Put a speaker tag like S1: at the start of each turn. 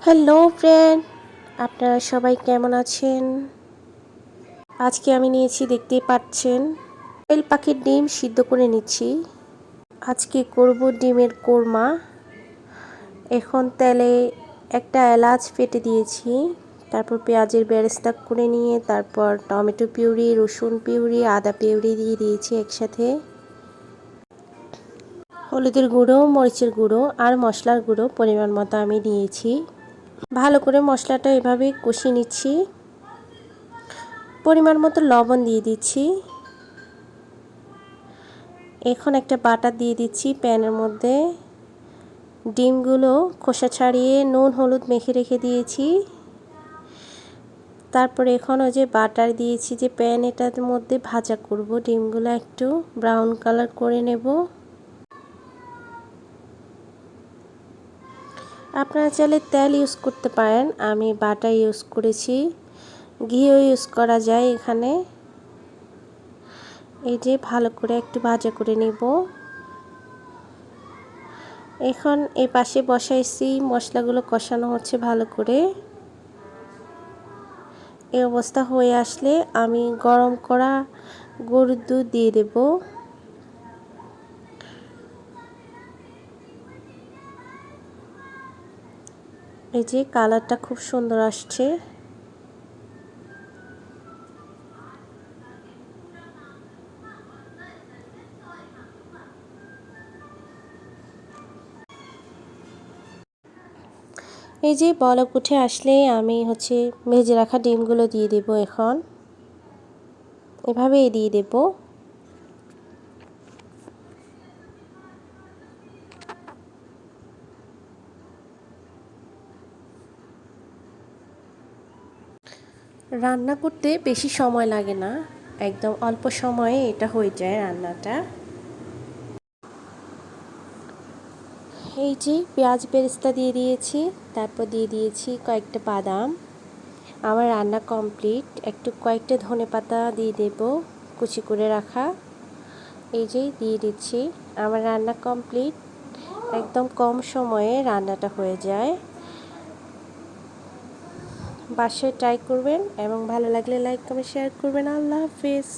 S1: Hello friend, আপনারা সবাই কেমন আছেন? আজকে আমি নিয়েছি, দেখতেই পাচ্ছেন, কোয়েল পাখির ডিম সিদ্ধ করে নিচ্ছি। আজকে করব ডিমের কোরমা। এখন তেলে একটা এলাচ ফেটে দিয়েছি, তারপর পেঁয়াজের বেরেস্তা করে নিয়ে তারপর টমেটো পিউরি, রসুন পিউরি, আদা পিউরি দিয়ে দিয়েছি একসাথে। হলুদের গুঁড়ো, মরিচের গুঁড়ো আর মশলার গুঁড়ো পরিমাণ মতো আমি দিয়েছি। ভালো করে মশলাটা এভাবে কষিয়ে নিচ্ছি। পরিমাণ মতো লবণ দিয়ে দিচ্ছি। এখন একটা বাটার দিয়ে দিচ্ছি প্যানের মধ্যে। ডিমগুলো খোসা ছাড়িয়ে নুন হলুদ মেখে রেখে দিয়েছি। তারপরে এখন ওই যে বাটার দিয়েছি যে প্যান, এটার মধ্যে ভাজা করব ডিমগুলো, একটু ব্রাউন কালার করে নেব। আপনারা চাইলে তেল ইউজ করতে পারেন, আমি বাটার ইউজ করেছি। ঘিও ইউজ করা যায় এখানে। এই যে ভালো করে একটু ভাজা করে নেব। এখন এই পাশে বসাইছি, মশলাগুলো কষানো হচ্ছে ভালো করে। এই অবস্থা হয়ে আসলে আমি গরম করা গরুর দুধ দিয়ে দেব। এই যে কালারটা খুব সুন্দর আসছে। এই যে বলক উঠে আসলে আমি ভেজে রাখা ডিমগুলো দিয়ে দেব। এখন এভাবেই দিয়ে দেব। রান্না করতে বেশি সময় লাগে না, একদম অল্প সময়ে এটা হয়ে যায় রান্নাটা। এই যে পেঁয়াজ বেরেস্তা দিয়ে দিয়েছি, তারপর দিয়ে দিয়েছি কয়েকটা বাদাম। আমার রান্না কমপ্লিট। একটু কয়েকটা ধনেপাতা দিয়ে দেব কুচি করে রাখা। এই যে দিয়ে দিচ্ছি। আমার রান্না কমপ্লিট। একদম কম সময়ে রান্নাটা হয়ে যায়। বাসায় ট্রাই করবেন এবং ভালো লাগলে লাইক কমেন্ট শেয়ার করবেন। আল্লাহ হাফেজ।